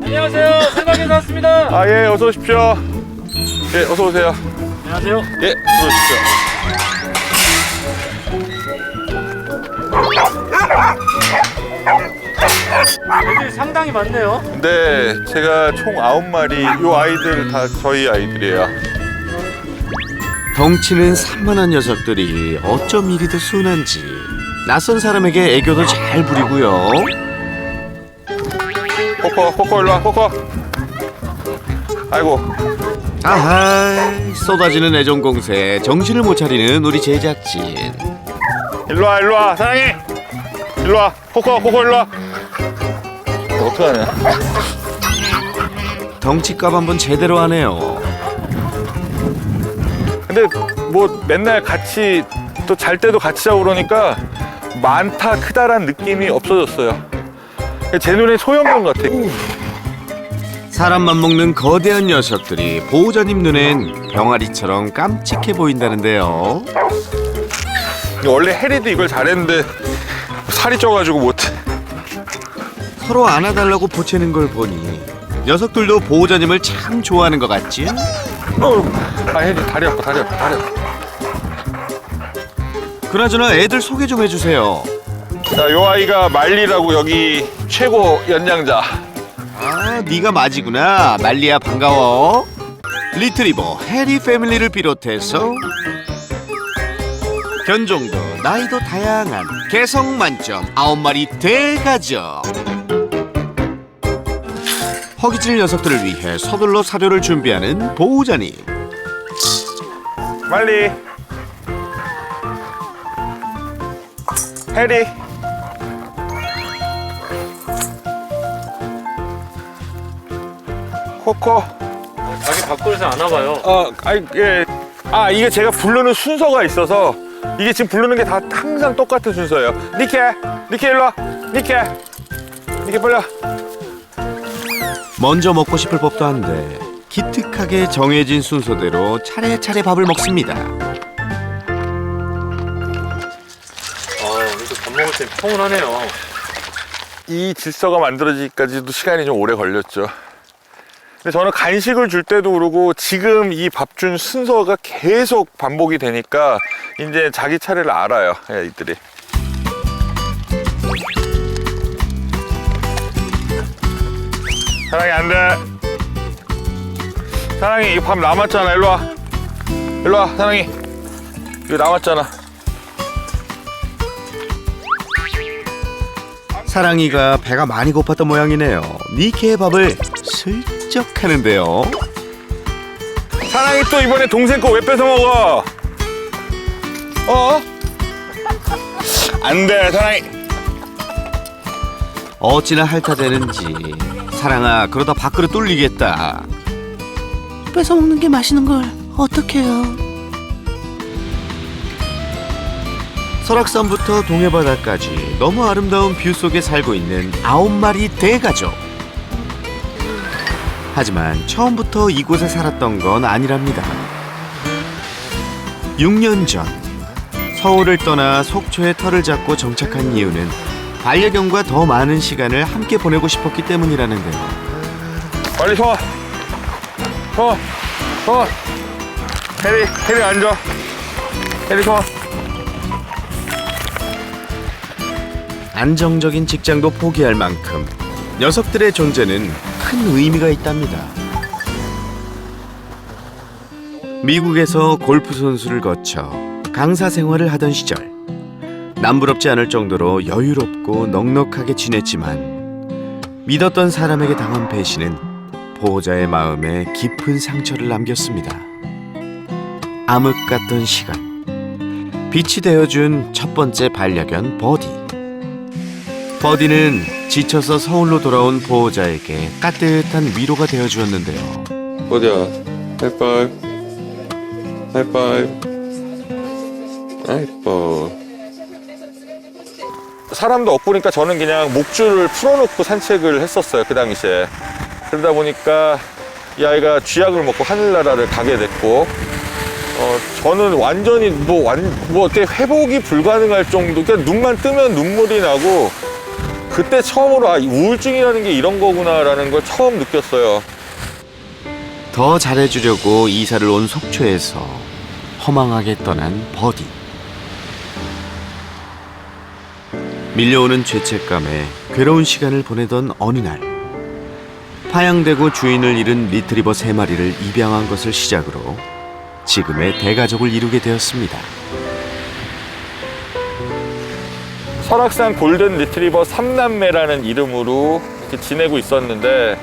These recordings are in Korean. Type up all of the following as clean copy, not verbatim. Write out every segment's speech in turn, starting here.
안녕하세요. 생각에서 왔습니다. 아, 예, 어서 오십시오. 예, 어서 오세요. 안녕하세요. 예, 어서 오십시오. 애들이 상당히 많네요. 네, 제가 총 9마리, 요 아이들 다 저희 아이들이에요. 덩치는 산만한 녀석들이 어쩜 이리도 순한지 낯선 사람에게 애교도 잘 부리고요. 코코 일로 와, 코코. 아이고. 아하, 쏟아지는 애정 공세에 정신을 못 차리는 우리 제작진. 일로 와, 사랑해. 일로 와, 코코 일로 와. 어떡하냐. 덩치값 한번 제대로 하네요. 근데 뭐 맨날 같이 또 잘 때도 같이 자고 그러니까 많다 크다란 느낌이 없어졌어요. 제 눈에 소형견 같아. 사람만 먹는 거대한 녀석들이 보호자님 눈엔 병아리처럼 깜찍해 보인다는데요. 원래 해리도 이걸 잘했는데 살이 쪄가지고 못해. 서로 안아달라고 보채는 걸 보니 녀석들도 보호자님을 참 좋아하는 것 같지? 아, 해리 다리 아파. 그나저나 애들 소개 좀 해주세요. 자, 요 아이가 말리라고 여기 최고 연장자. 아, 네가 맞이구나. 말리야, 반가워. 리트리버 해리 패밀리를 비롯해서 견종도 나이도 다양한 개성 만점 9마리 대가족. 허기질 녀석들을 위해 서둘러 사료를 준비하는 보호자님. 말리, 해리. 코코. 자기 밥그릇에 안 와봐요. 예. 아, 이게 제가 부르는 순서가 있어서 이게 지금 부르는 게 다 항상 똑같은 순서예요. 니케 일로 와. 니케 빨리 와. 먼저 먹고 싶을 법도 한데 기특하게 정해진 순서대로 차례차례 밥을 먹습니다. 오늘도 밥 먹을 때 평온하네요. 이 질서가 만들어지기까지도 시간이 좀 오래 걸렸죠. 근데 저는 간식을 줄 때도 그러고 지금 이 밥 준 순서가 계속 반복이 되니까 이제 자기 차례를 알아요, 애들이. 사랑이 안 돼. 사랑이, 이거 밥 남았잖아. 일로 와, 사랑이. 이거 남았잖아. 사랑이가 배가 많이 고팠던 모양이네요. 니케의 밥을 슬쩍 하는데요. 사랑이 또 이번에 동생 거 왜 뺏어 먹어? 안 돼, 사랑이. 어찌나 핥아대는지. 사랑아, 그러다 밥그릇 뚫리겠다. 뺏어 먹는 게 맛있는 걸 어떡해요. 설악산부터 동해바다까지 너무 아름다운 뷰 속에 살고 있는 9마리 대가족. 하지만 처음부터 이곳에 살았던 건 아니랍니다. 6년 전 서울을 떠나 속초에 터를 잡고 정착한 이유는 반려견과 더 많은 시간을 함께 보내고 싶었기 때문이라는데요. 빨리 서. 해리 앉아. 해리 서. 안정적인 직장도 포기할 만큼 녀석들의 존재는 큰 의미가 있답니다. 미국에서 골프 선수를 거쳐 강사 생활을 하던 시절 남부럽지 않을 정도로 여유롭고 넉넉하게 지냈지만 믿었던 사람에게 당한 배신은 보호자의 마음에 깊은 상처를 남겼습니다. 암흑 같던 시간, 빛이 되어준 첫 번째 반려견 버디. 버디는 지쳐서 서울로 돌아온 보호자에게 따뜻한 위로가 되어주었는데요. 어디야? 하이파이브. 아이뻐. 사람도 없으니까 저는 그냥 목줄을 풀어놓고 산책을 했었어요, 그 당시에. 그러다 보니까 이 아이가 쥐약을 먹고 하늘나라를 가게 됐고, 저는 완전히 어떻게 회복이 불가능할 정도, 그러니까 눈만 뜨면 눈물이 나고 그때 처음으로 아, 우울증이라는 게 이런 거구나라는 걸 처음 느꼈어요. 더 잘해주려고 이사를 온 속초에서 허망하게 떠난 버디. 밀려오는 죄책감에 괴로운 시간을 보내던 어느 날, 파양되고 주인을 잃은 리트리버 3마리를 입양한 것을 시작으로 지금의 대가족을 이루게 되었습니다. 설악산 골든 리트리버 3남매라는 이름으로 이렇게 지내고 있었는데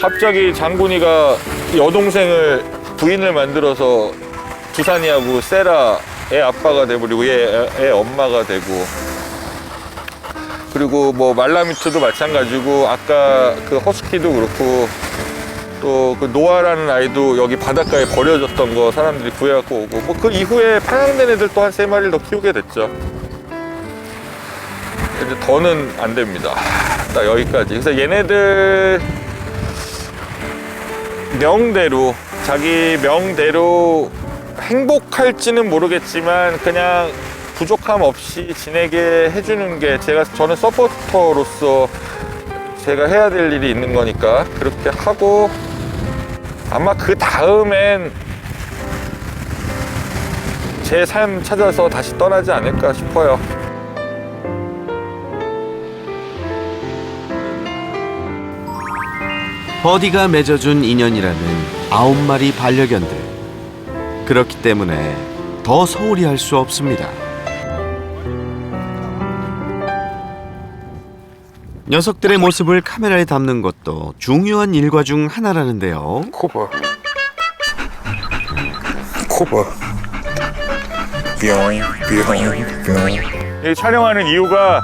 갑자기 장군이가 여동생을 부인을 만들어서 두산이하고 세라 애 아빠가 돼버리고 애 엄마가 되고, 그리고 뭐 말라미트도 마찬가지고 아까 그 허스키도 그렇고 또 그 노아라는 아이도 여기 바닷가에 버려졌던 거 사람들이 구해갖고 오고, 뭐 그 이후에 파양된 애들 또 한 3마리를 더 키우게 됐죠. 이제 더는 안 됩니다. 딱 여기까지. 그래서 얘네들 명대로, 자기 명대로 행복할지는 모르겠지만 그냥 부족함 없이 지내게 해주는 게 저는 서포터로서 제가 해야 될 일이 있는 거니까 그렇게 하고, 아마 그 다음엔 제 삶 찾아서 다시 떠나지 않을까 싶어요. 버디가 맺어준 인연이라는 9마리 반려견들. 그렇기 때문에 더 소홀히 할 수 없습니다. 녀석들의 모습을 카메라에 담는 것도 중요한 일과 중 하나라는데요. 코봐. 코봐. 뿅. 이 촬영하는 이유가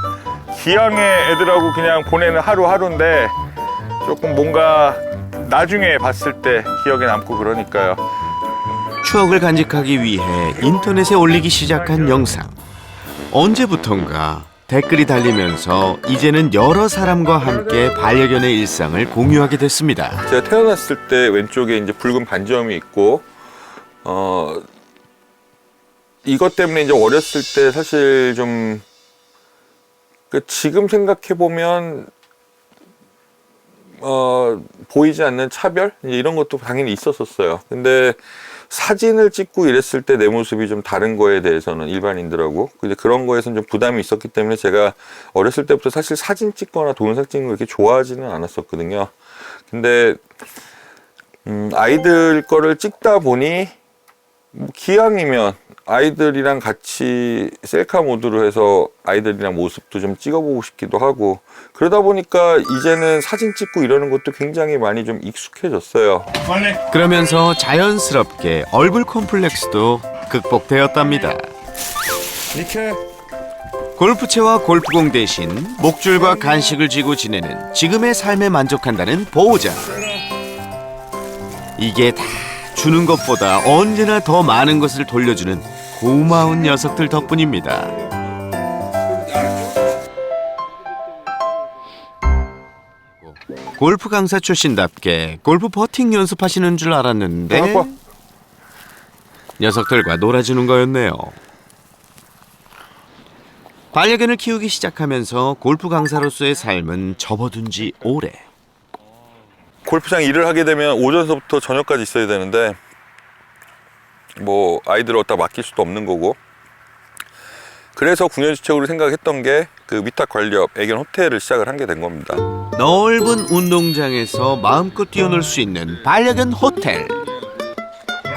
기왕의 애들하고 그냥 보내는 하루하루인데 조금 뭔가 나중에 봤을 때 기억에 남고 그러니까요. 추억을 간직하기 위해 인터넷에 올리기 시작한 영상. 언제부턴가 댓글이 달리면서 이제는 여러 사람과 함께 반려견의 일상을 공유하게 됐습니다. 제가 태어났을 때 왼쪽에 이제 붉은 반점이 있고, 이것 때문에 이제 어렸을 때 사실 좀, 지금 생각해 보면 보이지 않는 차별 이런 것도 당연히 있었었어요. 근데 사진을 찍고 이랬을 때 내 모습이 좀 다른 거에 대해서는 일반인들하고 근데 그런 거에서는 좀 부담이 있었기 때문에 제가 어렸을 때부터 사실 사진 찍거나 동영상 찍는 걸 그렇게 좋아하지는 않았었거든요. 근데 아이들 거를 찍다 보니 뭐 기왕이면 아이들이랑 같이 셀카 모드로 해서 아이들이랑 모습도 좀 찍어보고 싶기도 하고, 그러다 보니까 이제는 사진 찍고 이러는 것도 굉장히 많이 좀 익숙해졌어요. 그러면서 자연스럽게 얼굴 콤플렉스도 극복되었답니다. 이렇게 골프채와 골프공 대신 목줄과 간식을 쥐고 지내는 지금의 삶에 만족한다는 보호자. 이게 다 주는 것보다 언제나 더 많은 것을 돌려주는 고마운 녀석들 덕분입니다. 골프 강사 출신답게 골프 퍼팅 연습하시는 줄 알았는데 녀석들과 놀아주는 거였네요. 반려견을 키우기 시작하면서 골프 강사로서의 삶은 접어둔 지 오래. 골프장 일을 하게 되면 오전서부터 저녁까지 있어야 되는데 뭐 아이들을 어디다 맡길 수도 없는 거고, 그래서 궁여지책으로 생각했던 게 그 위탁 관리업 애견 호텔을 시작을 한 게 된 겁니다. 넓은 운동장에서 마음껏 뛰어놀 수 있는 반려견 호텔.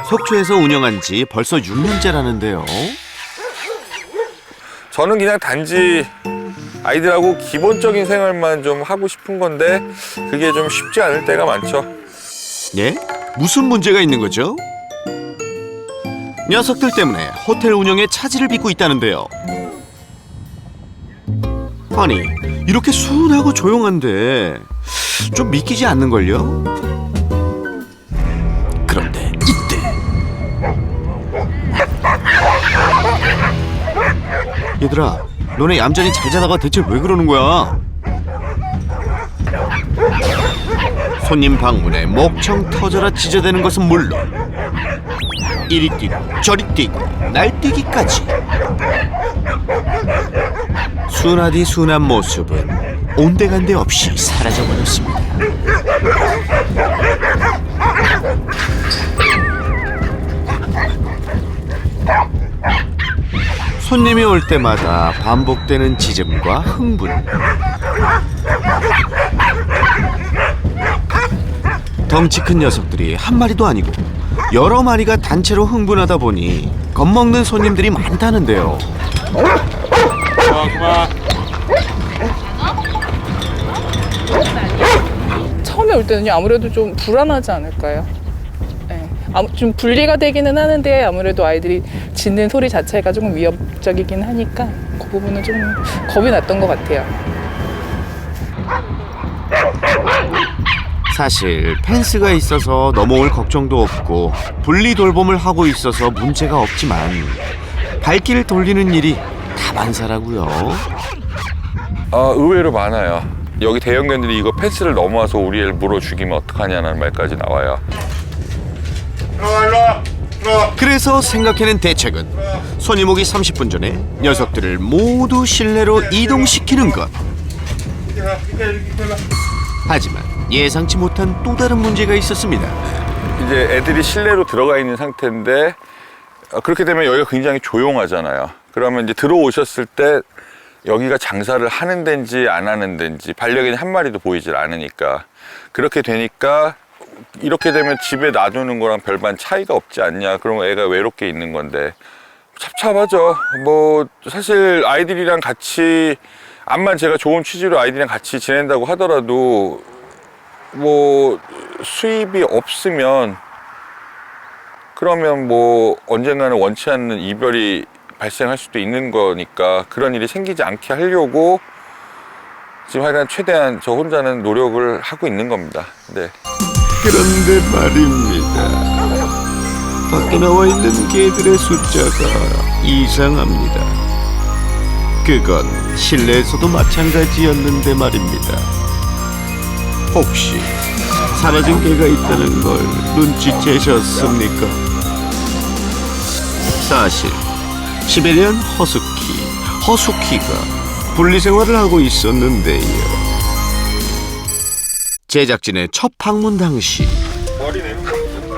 속초에서 운영한 지 벌써 6년째라는데요. 저는 그냥 단지 아이들하고 기본적인 생활만 좀 하고 싶은 건데 그게 좀 쉽지 않을 때가 많죠. 예? 무슨 문제가 있는 거죠? 녀석들 때문에 호텔 운영에 차질을 빚고 있다는데요. 아니, 이렇게 순하고 조용한데 좀 믿기지 않는걸요? 그런데 이때 얘들아, 너네 얌전히 잘 자다가 대체 왜 그러는 거야? 손님 방문에 목청 터져라 찢어대는 것은 물론 이리 뛰고 저리 뛰고 날뛰기까지. 순하디 순한 모습은 온데간데 없이 사라져버렸습니다. 손님이 올 때마다 반복되는 짖음과 흥분. 덩치 큰 녀석들이 한 마리도 아니고 여러 마리가 단체로 흥분하다 보니 겁먹는 손님들이 많다는데요. 처음에 올 때는요, 아무래도 좀 불안하지 않을까요? 네. 좀 분리가 되기는 하는데 아무래도 아이들이 짖는 소리 자체가 조금 위협적이긴 하니까 그 부분은 좀 겁이 났던 것 같아요. 사실 펜스가 있어서 넘어올 걱정도 없고 분리 돌봄을 하고 있어서 문제가 없지만 발길을 돌리는 일이 다반사라고요. 의외로 많아요. 여기 대형견들이 이거 펜스를 넘어와서 우리 애를 물어 죽이면 어떡하냐는 말까지 나와요. 그래서 생각해낸 대책은 손님 오기 30분 전에 녀석들을 모두 실내로 이동시키는 것. 하지만 예상치 못한 또 다른 문제가 있었습니다. 이제 애들이 실내로 들어가 있는 상태인데 그렇게 되면 여기가 굉장히 조용하잖아요. 그러면 이제 들어오셨을 때 여기가 장사를 하는 데인지 안 하는 데인지 반려견이 한 마리도 보이질 않으니까 그렇게 되니까 이렇게 되면 집에 놔두는 거랑 별반 차이가 없지 않냐. 그러면 애가 외롭게 있는 건데 찹찹하죠. 뭐 사실 아이들이랑 같이 암만 제가 좋은 취지로 아이들이랑 같이 지낸다고 하더라도 뭐 수입이 없으면 그러면 뭐 언젠가는 원치 않는 이별이 발생할 수도 있는 거니까 그런 일이 생기지 않게 하려고 지금 하여간 최대한 저 혼자는 노력을 하고 있는 겁니다. 네. 그런데 말입니다. 밖에 나와 있는 개들의 숫자가 이상합니다. 그건 실내에서도 마찬가지였는데 말입니다. 혹시 사라진 개가 있다는 걸 눈치채셨습니까? 사실 시베리안 허스키가 분리생활을 하고 있었는데요. 제작진의 첫 방문 당시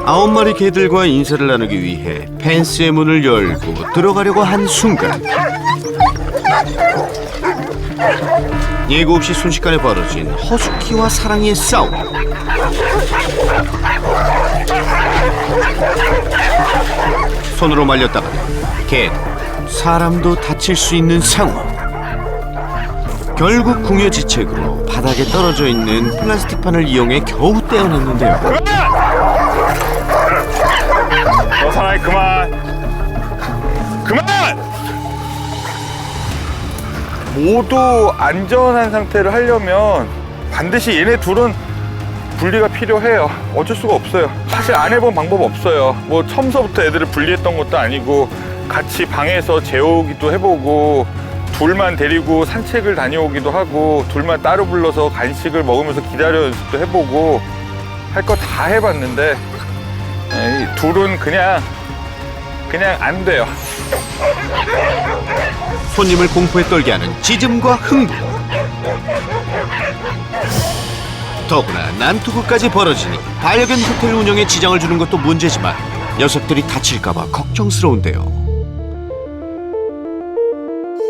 9마리 개들과 인사를 나누기 위해 펜스의 문을 열고 들어가려고 한 순간 예고 없이 순식간에 벌어진 허스키와 사랑이의 싸움. 손으로 말렸다가 개, 사람도 다칠 수 있는 상황. 결국 궁여지책으로 바닥에 떨어져 있는 플라스틱판을 이용해 겨우 떼어냈는데요. 사나이 그만! 모두 안전한 상태를 하려면 반드시 얘네 둘은 분리가 필요해요. 어쩔 수가 없어요. 사실 안 해본 방법 없어요. 뭐 처음서부터 애들을 분리했던 것도 아니고 같이 방에서 재우기도 해보고 둘만 데리고 산책을 다녀오기도 하고 둘만 따로 불러서 간식을 먹으면서 기다려 연습도 해보고 할 거 다 해봤는데 둘은 그냥 안 돼요. 손님을 공포에 떨게 하는 짖음과 흥분. 더구나 난투극까지 벌어지니 반려견 호텔 운영에 지장을 주는 것도 문제지만 녀석들이 다칠까봐 걱정스러운데요.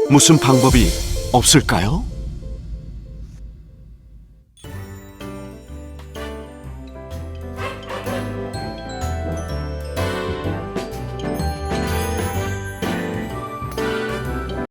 무슨 방법이 없을까요?